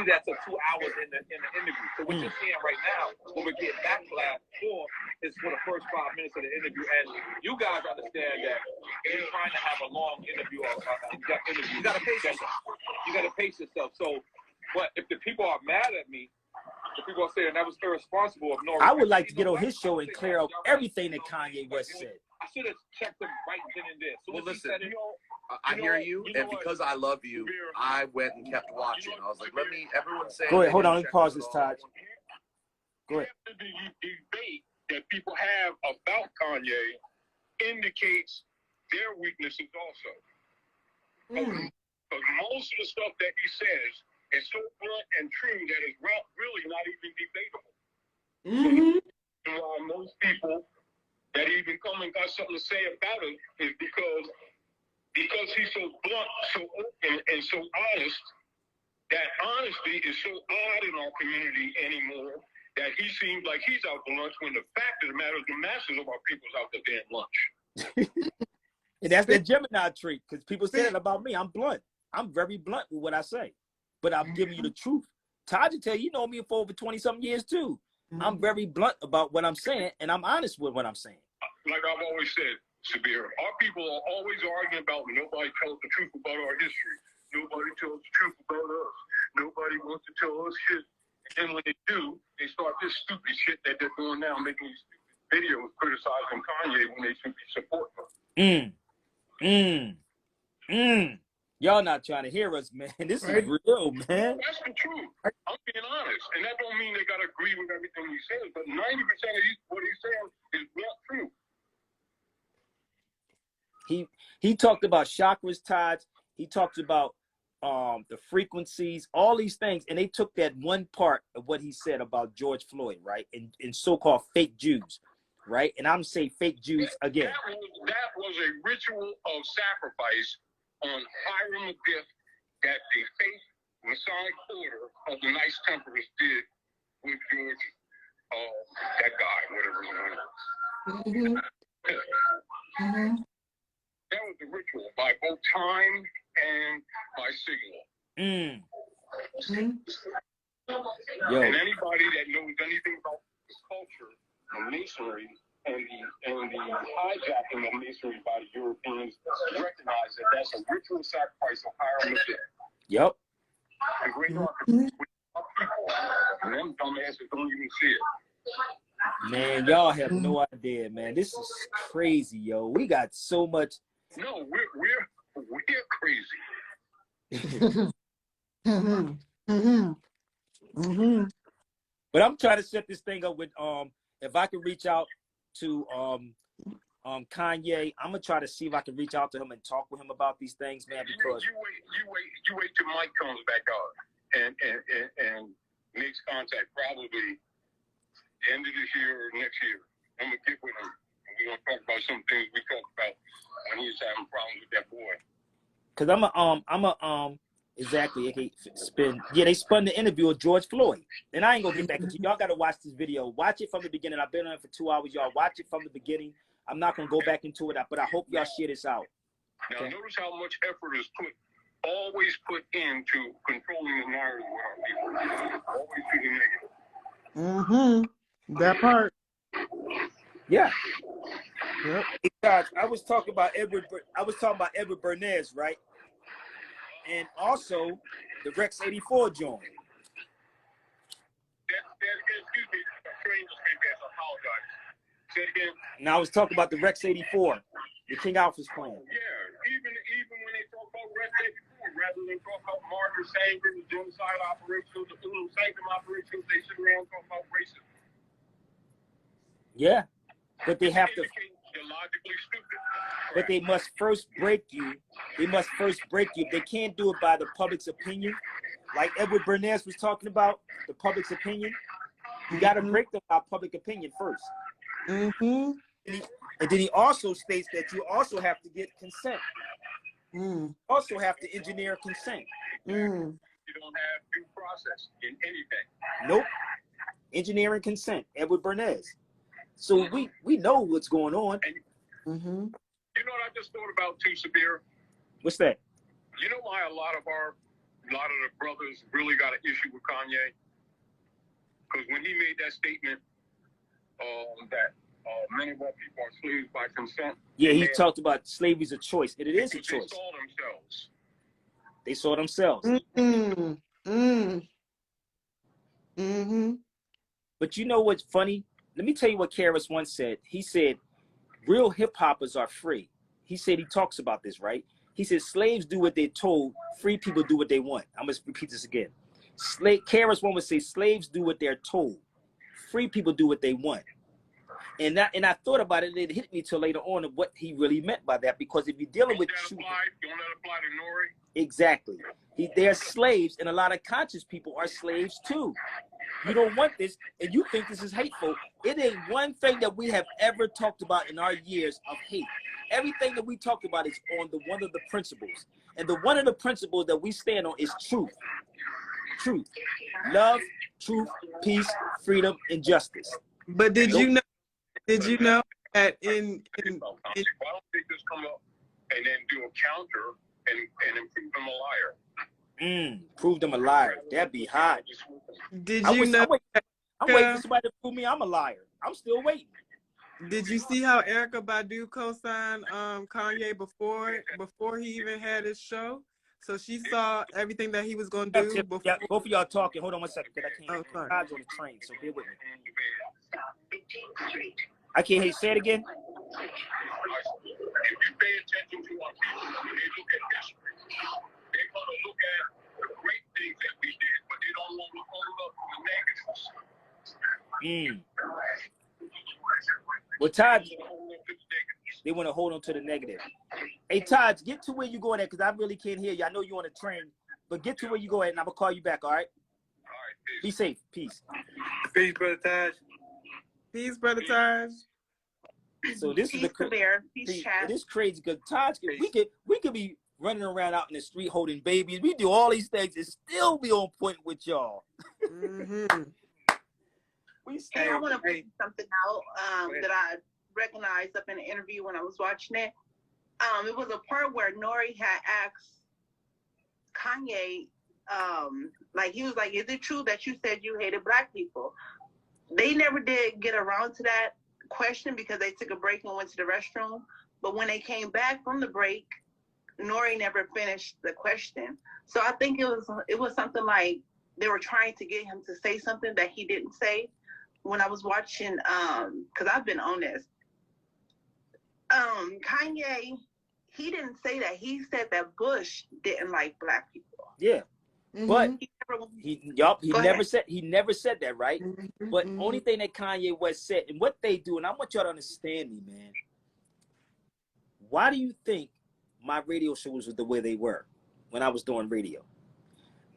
that to 2 hours in the interview. So what you're seeing right now, what we're getting backlash for, is for the first 5 minutes of the interview. And you guys understand that you're trying to have a long interview or in-depth interview. You gotta pace yourself. You gotta pace yourself. So, but if the people are mad at me, the people are saying that was irresponsible. I would like to get on his show and clear up everything that Kanye West said. I should have checked them right then and there. So well, listen, I hear you, and because I love you, I went and kept watching. I was like, let me, everyone say. Go ahead, hold on, let me pause this, Taj. Go ahead. The debate that people have about Kanye indicates their weaknesses also. Because most of the stuff that he says is so blunt and true that it's really not even debatable. And why most people that even come and got something to say about it is because he's so blunt, so open, and so honest, that honesty is so odd in our community anymore that he seems like he's out for lunch when the fact of the matter is the masses of our people's out for damn lunch. And that's the Gemini trait, because people say that about me. I'm blunt. I'm very blunt with what I say, but I'm giving you the truth. Taj will tell you, you know me for over 20-something years too. I'm very blunt about what I'm saying, and I'm honest with what I'm saying. Like I've always said, Sabir, our people are always arguing about nobody tells the truth about our history. Nobody tells the truth about us. Nobody wants to tell us shit. And when they do, they start this stupid shit that they're doing now, making these stupid videos criticizing Kanye when they should be supporting him. Y'all not trying to hear us, man. This is real, man. That's the truth. I'm being honest. And that don't mean they got to agree with everything he says, but 90% of what he's saying is not true. He talked about chakras, Taj. He talked about the frequencies, all these things, and they took that one part of what he said about George Floyd, right, and so-called fake Jews, right? And I'm saying fake Jews again. That was a ritual of sacrifice on Hiram Abiff that the faith Masonic order of the Knights Templars did with George, that guy, whatever his name was. That was the ritual by both time and by signal. And anybody that knows anything about this culture of masonry and the hijacking of masonry by the Europeans recognize that that's a ritual sacrifice of Hiram Abiff. Yep. The great architects, and them dumbasses don't even see it. Man, y'all have no idea, man. This is crazy, yo. We got so much. No, we're crazy. But I'm trying to set this thing up with if I can reach out to Kanye, I'm gonna try to see if I can reach out to him and talk with him about these things, man. Because you wait till Mike comes back out and makes contact probably the end of this year or next year. I'm gonna get with him. We're gonna talk about some things we talked about when he was having problems with that boy. Cause exactly. They spun the interview of George Floyd, and I ain't gonna get back into y'all. Gotta watch this video. Watch it from the beginning. I've been on it for 2 hours. Y'all watch it from the beginning. I'm not gonna go back into it, but I hope y'all share this out. Now notice how much effort is always put into controlling the narrative with our people. Always to the negative. That part. Yeah. Yep. Hey, guys, I was talking about Edward Bernays, right? And also the Rex 84 joint. Excuse me, strangers came back. I apologize. Say it again. Now I was talking about the Rex 84, the King Alpha's plan. Yeah, even when they talk about Rex 84, rather than talk about Martyr Sanger, the genocide operations, the Sanctum operations, they sit around and talk about racism. Yeah, but they have to. They're logically stupid. But they must first break you. They must first break you. They can't do it by the public's opinion, like Edward Bernays was talking about, the public's opinion. You got to break them by public opinion first. And then he also states that you also have to get consent. Also have to engineer consent. You don't have due process in anything. Nope. Engineering consent. Edward Bernays. So we know what's going on. You know what I just thought about too, Sabir? What's that? You know why a lot of our a lot of the brothers really got an issue with Kanye. Because when he made that statement that many of our people are slaves by consent. Yeah, he talked about slavery's a choice, and it is a choice. They saw themselves. They saw themselves. But you know what's funny? Let me tell you what Karis once said. He said, real hip-hoppers are free. He said, he talks about this, right? He said, slaves do what they're told. Free people do what they want. I'm going to repeat this again. Karis one would say, slaves do what they're told. Free people do what they want. And I thought about it, and it hit me till later on of what he really meant by that. Because if you're dealing with... Don't that apply to Nori? Exactly. They're slaves, and a lot of conscious people are slaves too. You don't want this, and you think this is hateful. It ain't one thing that we have ever talked about in our years of hate. Everything that we talked about is on the one of the principles. And the one of the principles that we stand on is truth. Truth. Love, truth, peace, freedom, and justice. But did you know that in why don't they just come up and then do a counter and prove them a liar? Prove them a liar. That'd be hot. Did you know? I'm waiting for somebody to prove me I'm a liar. I'm still waiting. Did you see how Erykah Badu co-signed Kanye before he even had his show? So she saw everything that he was gonna do before. Yeah, both of y'all talking. Hold on one second, because I can't. Oh, sorry. Todd's on the train, so bear with me. I can't hear you. Say it again. If you pay attention to our people, they look at history. They're going to look at the great things that we did, but they don't want to hold up the negatives. Well, Todd, they want to hold on to the negative. Hey, Todd, get to where you're going at, because I really can't hear you. I know you're on a train, but get to where you're going, and I'm going to call you back, all right? All right, Be safe. Peace. Peace, Brother Taj. Peace, Brother Taj. So this is the it is crazy because Taj, we could be running around out in the street holding babies. We do all these things and still be on point with y'all. Hey, I want to point something out that I recognized up in the interview when I was watching it. It was a part where Nori had asked Kanye, like he was like, "Is it true that you said you hated black people?" They never did get around to that question because they took a break and went to the restroom. But when they came back from the break, Nori never finished the question. So I think it was something like they were trying to get him to say something that he didn't say. When I was watching, because I've been on this, Kanye, he didn't say that. He said that Bush didn't like black people. Yeah. But he never said that, right? But only thing that Kanye West said, and what they do, and I want y'all to understand me, man. Why do you think my radio shows were the way they were when I was doing radio?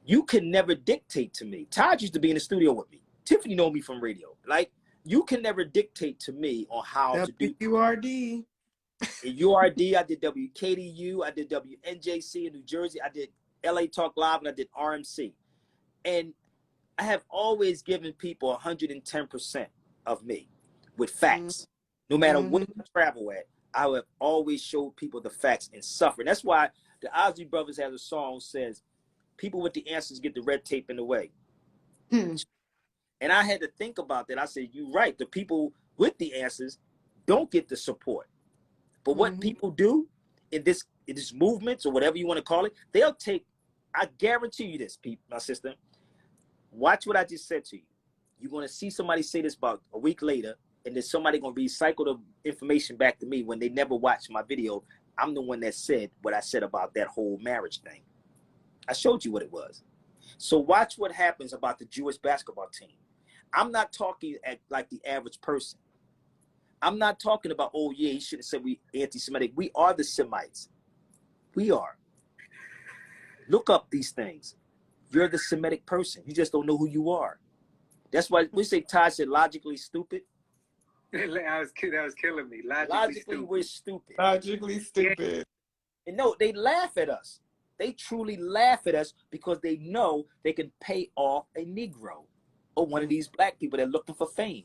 You can never dictate to me. Todd used to be in the studio with me. Tiffany know me from radio. Like, you can never dictate to me on how to do. URD. In URD, I did WKDU, I did WNJC in New Jersey, I did LA Talk Live, and I did RMC. And I have always given people 110% of me with facts. No matter what I travel at, I have always showed people the facts and suffering. That's why the Ozzy Brothers has a song says, people with the answers get the red tape in the way. And I had to think about that. I said, you're right. The people with the answers don't get the support. But what people do in this movements or whatever you want to call it, they'll take, I guarantee you this, my sister. Watch what I just said to you. You're going to see somebody say this about a week later, and then somebody going to recycle the information back to me when they never watched my video. I'm the one that said what I said about that whole marriage thing. I showed you what it was. So watch what happens about the Jewish basketball team. I'm not talking like the average person. I'm not talking about, oh yeah, he should have said we anti-Semitic. We are the Semites. We are. Look up these things. You're the Semitic person. You just don't know who you are. That's why we say Todd said logically stupid. That was killing me. Logically we're stupid. Logically stupid. And no, they laugh at us. They truly laugh at us because they know they can pay off a Negro or one of these black people that are looking for fame.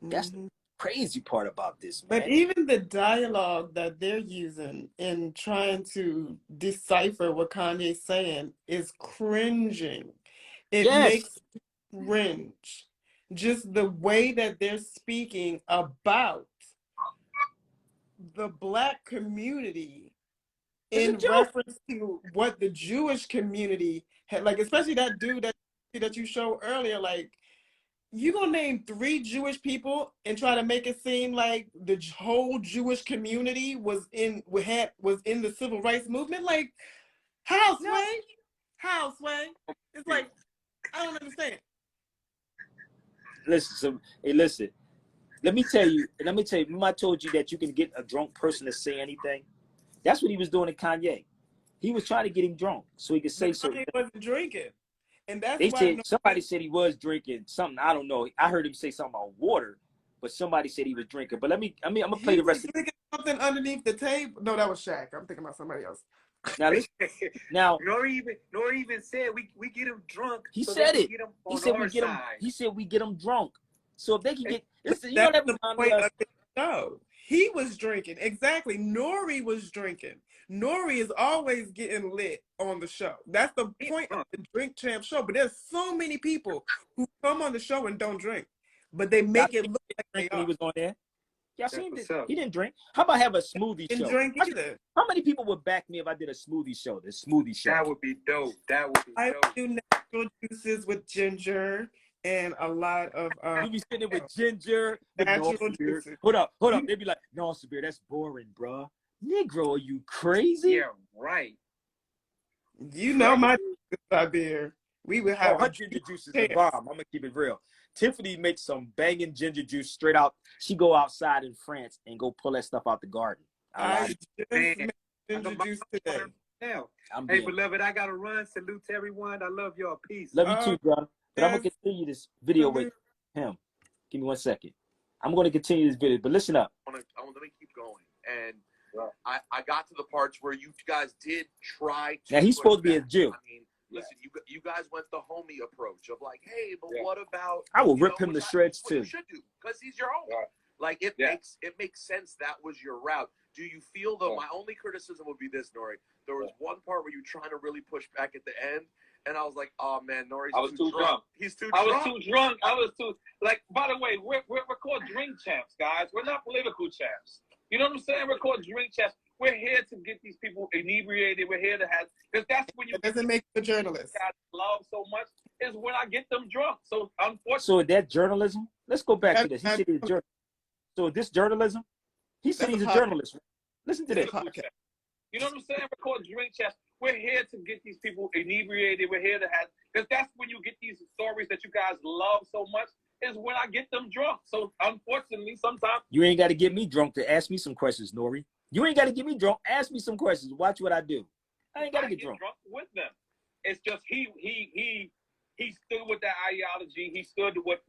That's the crazy part about this, man. But even the dialogue that they're using in trying to decipher what Kanye's saying is cringing. It makes me cringe. Just the way that they're speaking about the Black community in reference to what the Jewish community had, like, especially that dude that you showed earlier, like, you gonna name 3 Jewish people and try to make it seem like the whole Jewish community was in the civil rights movement? Like, how, Sway? How, Sway? It's like, I don't understand. Listen, listen. Let me tell you. Remember I told you that you can get a drunk person to say anything? That's what he was doing to Kanye. He was trying to get him drunk so he could say something. Kanye wasn't drinking. And that's they why said somebody said he was drinking something. I don't know. I heard him say something about water, but somebody said he was drinking. But I'm gonna play the rest of drinking something underneath the table. No, that was Shaq. I'm thinking about somebody else. Now listen. Now Nori even said we get him drunk. He so said it. He said we get him. He said we get him drunk. So if they can get, listen, you That's know that the reminds point us. of the show. He was drinking. Exactly. Nori was drinking. Nori is always getting lit on the show. That's the point of the Drink Champ show. But there's so many people who come on the show and don't drink, but they make it look like they when he are. was on there. Y'all seen it? He didn't drink. How about have a smoothie Didn't show? drink either. How many people would back me if I did a smoothie show? The smoothie show. That would be dope. That would be I dope. do natural juices with ginger and a lot of You be sitting there with ginger, with natural Sabir. juices. Hold up. They be like, no, Sabir, that's boring, bro. Negro, are you crazy? Yeah, right. You know my Sabir. We would have her ginger juice is the bomb. I'm gonna keep it real. Tiffany makes some banging ginger juice straight out. She go outside in France and go pull that stuff out the garden. I just made ginger juice today. Now, hey, beloved, I gotta run. Salute to everyone. I love y'all. Peace. Love you too, brother. But I'm gonna continue this video with him. Give me 1 second. I'm gonna continue this video, but listen up. Let me keep going. And I got to the parts where you guys did try to. Now he's supposed to be a Jew. I mean, listen, you guys went the homie approach of like, hey, but what about? I will rip him to shreds too. You should do because he's your own. Like it makes sense. That was your route. Do you feel though? My only criticism would be this, Nori. There was one part where you trying to really push back at the end, and I was like, oh man, Nori's too drunk. He's too drunk. I was too drunk. I was too like. By the way, we're called drink champs, guys. We're not political champs. You know what I'm saying? We're called drink champs. We're here to get these people inebriated. We're here to have, because that's when you. It doesn't make the journalist. I love so much is when I get them drunk. So unfortunately. So that journalism. Let's go back to this. He said he's journalist. So this journalism. He said he's a journalist. Listen to this. You know what I'm saying? We're called drink champs. We're here to get these people inebriated. We're here to have, because that's when you get these stories that you guys love so much. Is when I get them drunk. So unfortunately, sometimes you ain't got to get me drunk to ask me some questions, Nori. You ain't got to get me drunk. Ask me some questions. Watch what I do. I ain't got to get drunk with them. It's just he stood with that ideology. He stood with.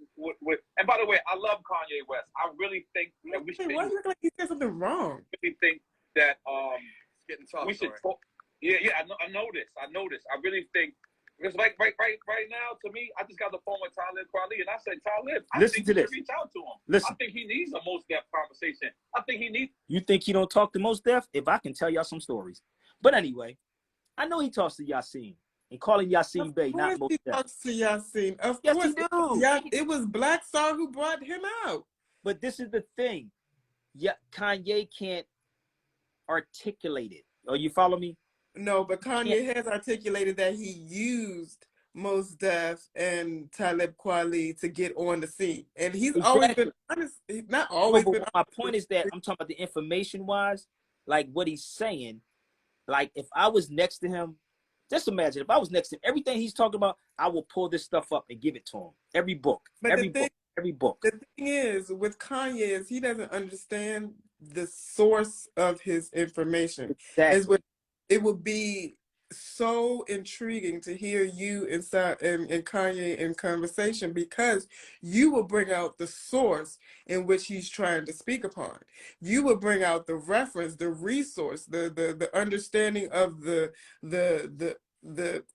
And by the way, I love Kanye West. I really think that we should. Why do you like he said something wrong? I really think that it's getting tough. We should talk. Yeah. I know this. I really think. Because right now, to me, I just got the phone with Talib Kweli, and I said, Talib, I think you should reach out to him. Listen. I think he needs a Most Def conversation. I think he needs. You think he don't talk to Most Def? If I can tell y'all some stories. But anyway, I know he talks to Yasin and calling Yasin Bey, not Most Def. He talks to Yasin. Of yes, course he do. It was Black Star who brought him out. But this is the thing. Yeah, Kanye can't articulate it. Oh, you follow me? No, but Kanye has articulated that he used Mos Def and Talib Kweli to get on the scene. And he's always been honest. Not always been my point is that I'm talking about the information-wise, like what he's saying. Like if I was next to him, just imagine if I was next to him, everything he's talking about, I will pull this stuff up and give it to him. Every book. Every book. The thing is, with Kanye, is he doesn't understand the source of his information. Exactly. It would be so intriguing to hear you and Kanye in conversation, because you will bring out the source in which he's trying to speak upon. You will bring out the reference, the resource, the understanding of the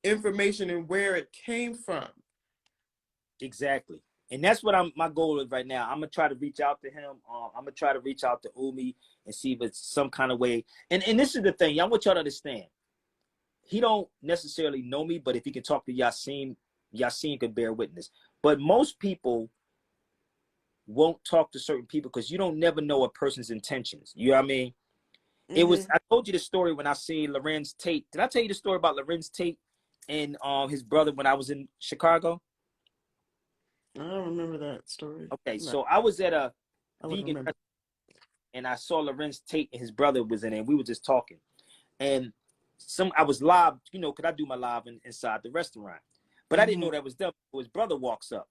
information and where it came from. Exactly. And that's what my goal is right now. I'm gonna try to reach out to him. I'm gonna try to reach out to Umi and see if it's some kind of way. And this is the thing. I want y'all to understand. He don't necessarily know me, but if he can talk to Yasin, Yasin could bear witness. But most people won't talk to certain people because you don't never know a person's intentions. You know what I mean? It was, I told you the story when I seen Lorenz Tate. Did I tell you the story about Lorenz Tate and his brother when I was in Chicago? I don't remember that story. Okay, No, so I was at a I wouldn't vegan remember. and I saw Lorenz Tate and his brother was in there. And we were just talking. And I was live, you know, because I do my live inside the restaurant. But I didn't know that was them. His brother walks up.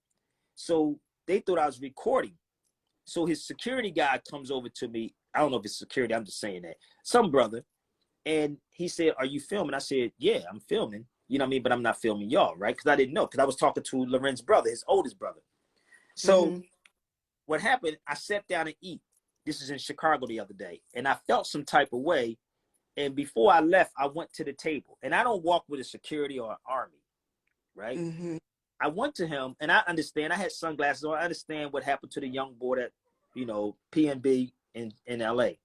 So they thought I was recording. So his security guy comes over to me. I don't know if it's security. I'm just saying that. Some brother. And he said, are you filming? I said, yeah, I'm filming. You know what I mean? But I'm not filming y'all, right? Because I didn't know. Because I was talking to Lorenz's brother, his oldest brother. So what happened, I sat down and eat. This is in Chicago the other day. And I felt some type of way. And before I left, I went to the table. And I don't walk with a security or an army, right? I went to him, and I understand. I had sunglasses on. I understand what happened to the young boy that, you know, PNB in L.A.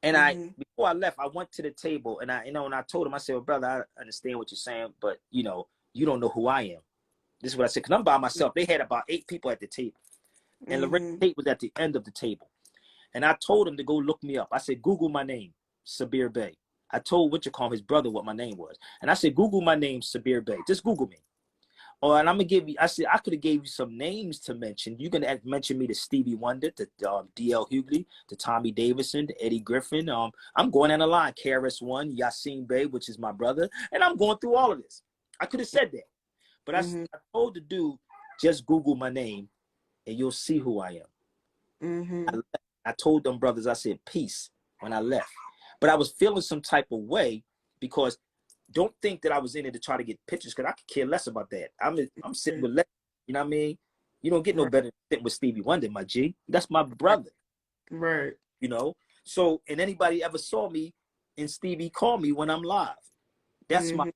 And before I left, I went to the table, and and I told him, I said, well, brother, I understand what you're saying, but, you know, you don't know who I am. This is what I said, because I'm by myself. They had about 8 people at the table. And Lorenz Tate was at the end of the table. And I told him to go look me up. I said, Google my name, Sabir Bey. I told his brother what my name was. And I said, Google my name, Sabir Bey. Just Google me. Oh, and I'm going to give you, I said, I could have gave you some names to mention. You can mention me to Stevie Wonder, to D.L. Hughley, to Tommy Davidson, to Eddie Griffin. I'm going down the line. KRS-One, Yasin Bey, which is my brother. And I'm going through all of this. I could have said that. But I told the dude, just Google my name and you'll see who I am. I told them brothers, I said, peace when I left. But I was feeling some type of way because don't think that I was in it to try to get pictures because I could care less about that. I'm sitting with legends, you know what I mean? You don't get no better than sitting with Stevie Wonder, my G. That's my brother. Right. You know? So, and anybody ever saw me and Stevie call me when I'm live. That's my